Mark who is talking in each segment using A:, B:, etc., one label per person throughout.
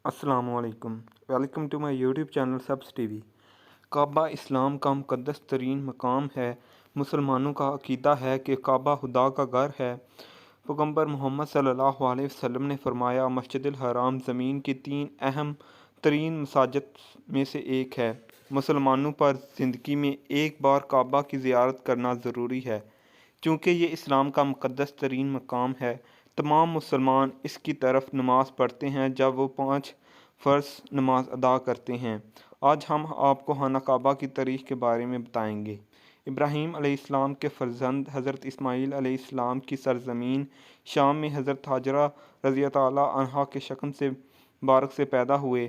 A: अस्सलाम वालेकुम। Welcome to my YouTube channel subs TV. काबा इस्लाम का मुक़द्दस तरीन मकाम है। मुसलमानों का अक़ीदा है कि काबा खुदा का घर है। पैगम्बर मोहम्मद सल्लल्लाहु अलैहि वसल्लम ने फरमाया, मस्जिदुल हराम ज़मीन की 3 अहम तरीन मसाजिद में से एक है। मुसलमानों पर ज़िंदगी में एक बार काबा की ज़ियारत करना ज़रूरी है, चूँकि ये इस्लाम का मुक़द्दस तरीन मकाम है। तमाम मुसलमान इसकी तरफ नमाज़ पढ़ते हैं जब वो 5 फ़र्ज़ नमाज अदा करते हैं। आज हम आपको खाना काबा की तारीख़ के बारे में बताएंगे। इब्राहीम अलैहिस्सलाम के फ़र्जंद हज़रत इस्माईल अलैहिस्सलाम की सरज़मीन शाम में हज़रत हाजरा रज़ियल्लाहु अन्हा के शकम से बारक से पैदा हुए।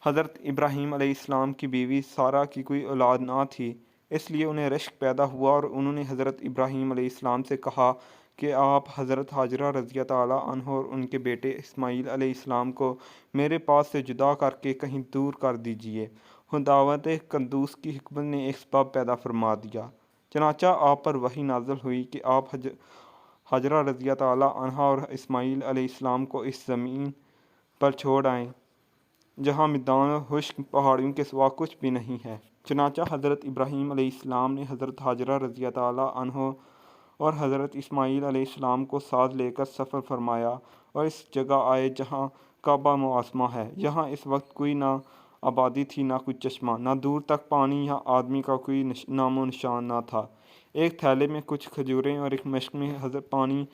A: हज़रत इब्राहीम अलैहिस्सलाम की बीवी सारा की कोई औलाद ना थी, इसलिए उन्हें रश्क पैदा हुआ और उन्होंने हज़रत इब्राहीम अलैहिस्सलाम से कहा कि आप हज़रत हाजरा रज़ियल्लाहु अन्हा और उनके बेटे इस्माईल अलैहिस्सलाम को मेरे पास से जुदा करके कहीं दूर कर दीजिए। खुदावंद क़ुद्दूस की हिकमत ने एक सबब पैदा फरमा दिया। चनाचा आप पर वही नाज़िल हुई कि आप हाजरा रज़ियल्लाहु अन्हा और इस्माईल अलैहिस्सलाम को इस ज़मीन पर छोड़ आएँ जहाँ मैदान और खुश्क पहाड़ियों के सिवा कुछ भी नहीं है। चनाचा हज़रत इब्राहीम अलैहिस्सलाम ने हज़रत हाजरा रज़ियल्लाहु अन्हा और हज़रत इस्माईल अलैहिस्सलाम को साथ लेकर सफ़र फरमाया और इस जगह आए जहाँ काबा मुआज़मा है। यहाँ इस वक्त कोई ना आबादी थी, ना कोई चश्मा, ना दूर तक पानी, या आदमी का कोई नामो निशान ना था। एक थैले में कुछ खजूरें और एक मशक में पानी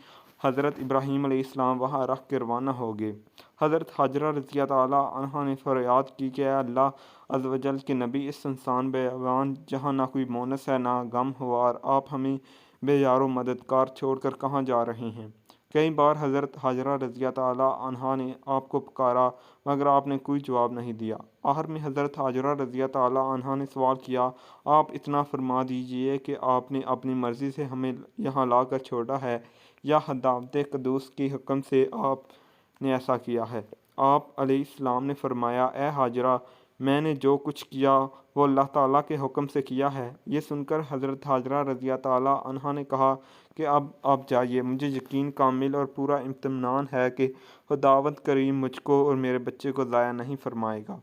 A: हज़रत इब्राहीम अलैहिस्सलाम वहाँ रख के रवाना हो गए। हज़रत हाजरा रज़ियल्लाहु अन्हा ने फरियाद की कि अल्लाह अज़्ज़ व जल के नबी, इस सुनसान बेगान जहाँ ना कोई मोनस है ना गम हुआर, आप हमें बेयारो मददगार छोड़कर कहाँ जा रहे हैं। कई बार हज़रत हाजरा रज़ियल्लाहु अन्हा ने आपको पुकारा, मगर आपने कोई जवाब नहीं दिया। आखिर में हज़रत हाजरा रज़ियल्लाहु अन्हा ने सवाल किया, आप इतना फरमा दीजिए कि आपने अपनी मर्ज़ी से हमें यहाँ लाकर छोड़ा है या खुदावंद क़ुद्दूस के हुक्म से आपने ऐसा किया है। आप अलैहिस्सलाम ने फरमाया, ए हाजरा, मैंने जो कुछ किया वो अल्लाह ताला के हुक्म से किया है। ये सुनकर हज़रत हाजरा रज़ियल्लाहु अन्हा ने कहा कि अब आप जाइए, मुझे यकीन कामिल और पूरा इत्मीनान है कि खुदावंद करीम मुझको और मेरे बच्चे को ज़ाया नहीं फरमाएगा।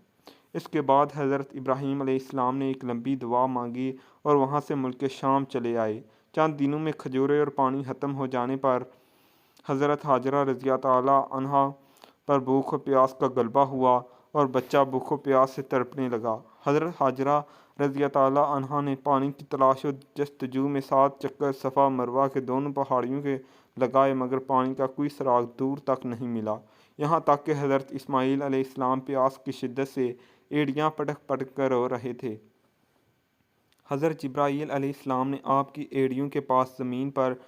A: इसके बाद हज़रत इब्राहीम अलैहिस्सलाम ने एक लंबी दुआ मांगी और वहाँ से मुल्क शाम चले आए। चंद दिनों में खजूरें और पानी ख़त्म हो जाने पर हज़रत हाजरा रज़ियल्लाहु अन्हा पर भूख और प्यास का गलबा हुआ और बच्चा भूख और प्यास से तड़पने लगा। हज़रत हाजरा रज़ियल्लाहु अन्हा ने पानी की तलाश और जस्तजू में 7 चक्कर सफ़ा मरवा के दोनों पहाड़ियों के लगाए, मगर पानी का कोई सुराग दूर तक नहीं मिला। यहाँ तक कि हज़रत इस्माईल अलैहिस्सलाम प्यास की शिद्दत से एड़ियाँ पटक पटक कर रो रहे थे। हज़रत जिब्राईल अलैहिस्सलाम ने आपकी एड़ियों के पास ज़मीन पर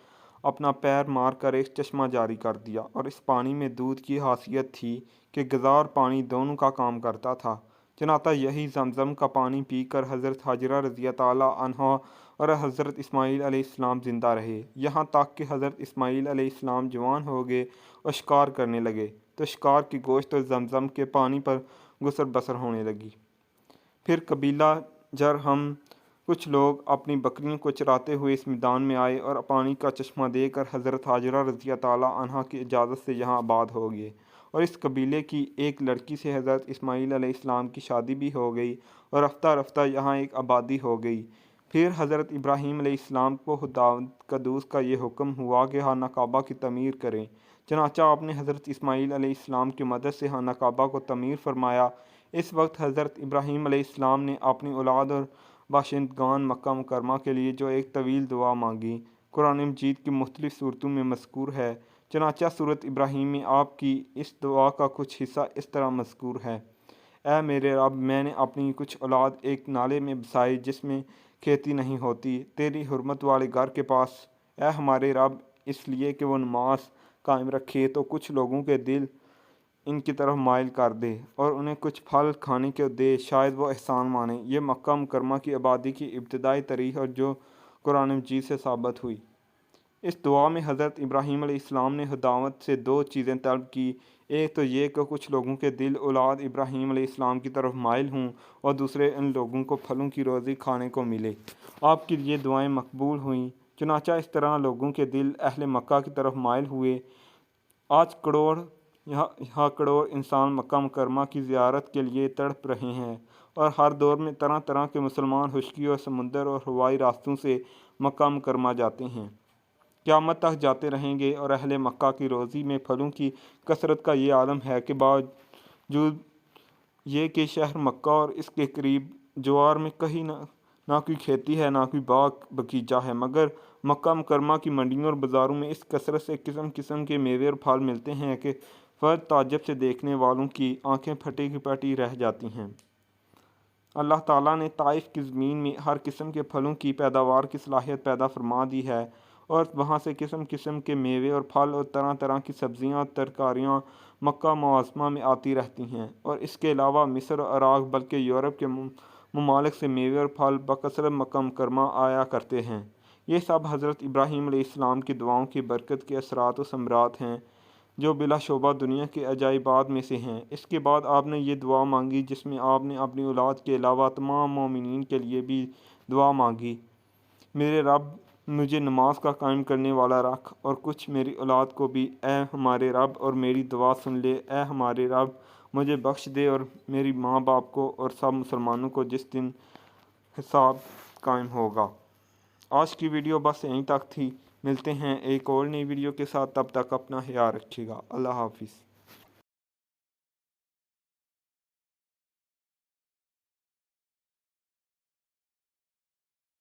A: अपना पैर मार कर एक चश्मा जारी कर दिया, और इस पानी में दूध की खासियत थी कि ग़िज़ा और पानी दोनों का काम करता था। चनाता यही ज़मज़म का पानी पी कर हज़रत हाजरा रज़ियल्लाहु अन्हा और हज़रत इस्माईल अलैहिस्सलाम ज़िंदा रहे, यहाँ तक कि हज़रत इस्माईल अलैहिस्सलाम जवान हो गए और शिकार करने लगे, तो शिकार की गोश्त और ज़मज़म के पानी पर गुसर बसर होने लगी। फिर कबीला जरहम कुछ लोग अपनी बकरियों को चराते हुए इस मैदान में आए और पानी का चश्मा देकर हज़रत हाजरा रज़ियल्लाहु अन्हा की इजाज़त से यहाँ आबाद हो गए, और इस कबीले की एक लड़की से हज़रत इस्माईल अलैहिस्सलाम की शादी भी हो गई और रफ्ता रफ्ता यहाँ एक आबादी हो गई। फिर हज़रत इब्राहीम अलैहिस्सलाम को खुदावंद क़ुद्दूस का ये हुक्म हुआ कि खाना काबा की तमीर करें। चनाचा आपने हज़रत इस्माईल अलैहिस्सलाम की मदद से खाना काबा को तमीर फरमाया। इस वक्त हज़रत इब्राहीम अलैहिस्सलाम ने अपनी औलाद और बाशिंदगान मक्का मुकरमा के लिए जो एक तवील दुआ मांगी, कुरान मजीद की मुख्तलिफ़ सूरतों में मज़कूर है। चनाचा सूरत इब्राहीम में आपकी इस दुआ का कुछ हिस्सा इस तरह मज़कूर है, ऐ मेरे रब, मैंने अपनी कुछ औलाद एक नाले में बसाई जिसमें खेती नहीं होती, तेरी हुर्मत वाले घर के पास। ऐ हमारे रब, इसलिए कि वो नमाज कायम रखे तो कुछ लोगों के दिल इनकी तरफ माइल कर दे और उन्हें कुछ फल खाने को दे, शायद वो एहसान माने। ये मक्का मुकरमा की आबादी की इब्तदाई तारीख़ और जो कुरान मजीद से साबित हुई। इस दुआ में हज़रत इब्राहीम अलैहिस्सलाम ने खुदावंद से 2 चीज़ें तलब की, एक तो ये कि कुछ लोगों के दिल औलाद इब्राहीम अलैहिस्सलाम की तरफ माइल हों, और दूसरे इन लोगों को फलों की रोज़ी खाने को मिले। आपकी ये दुआएं मकबूल हुईं। चुनांचे इस तरह लोगों के दिल अहले मक्का की तरफ माइल हुए। आज करोड़ यहाँ करोड़ इंसान मक्का मुकरमा की ज़ियारत के लिए तड़प रहे हैं और हर दौर में तरह तरह के मुसलमान खुश्की और समुंदर और हवाई रास्तों से मक्का मुकरमा जाते हैं, क़यामत तक जाते रहेंगे। और अहले मक्का की रोज़ी में फलों की कसरत का ये आलम है कि बावजूद ये कि शहर मक्का और इसके करीब ज्वार में कहीं ना कोई खेती है, ना कोई बाग बगीचा है, मगर मक्का मुकरमा की मंडियों और बाज़ारों में इस कसरत से किस्म किस्म के मेवे और फल मिलते हैं कि फर्द ताज्जुब से देखने वालों की आंखें फटी की पटी रह जाती हैं। अल्लाह ताला ने ताइफ की ज़मीन में हर किस्म के फलों की पैदावार की सलाहियत पैदा फरमा दी है और वहाँ से किस्म किस्म के मेवे और फल और तरह तरह की सब्ज़ियाँ और तरकारियाँ मक्का मुआज़मा में आती रहती हैं। और इसके अलावा मिस्र और इराक़ बल्कि यूरोप के ममालिक से मेवे और फल बकसरत मक्का मुकरमा आया करते हैं। ये सब हज़रत इब्राहीम अलैहिस्सलाम की दुआओं की बरकत के असरात व समरात हैं जो बिलाशुबा दुनिया के अजाइबात में से हैं। इसके बाद आपने ये दुआ मांगी जिसमें आपने अपनी औलाद के अलावा तमाम मोमिनीन के लिए भी दुआ मांगी, मेरे रब मुझे नमाज का कायम करने वाला रख और कुछ मेरी औलाद को भी, ए हमारे रब, और मेरी दुआ सुन ले, ए हमारे रब मुझे बख्श दे और मेरी माँ बाप को और सब मुसलमानों को जिस दिन हिसाब कायम होगा। आज की वीडियो बस यहीं तक थी। मिलते हैं एक और नई वीडियो के साथ, तब तक अपना ख्याल रखिएगा। अल्लाह हाफिज़।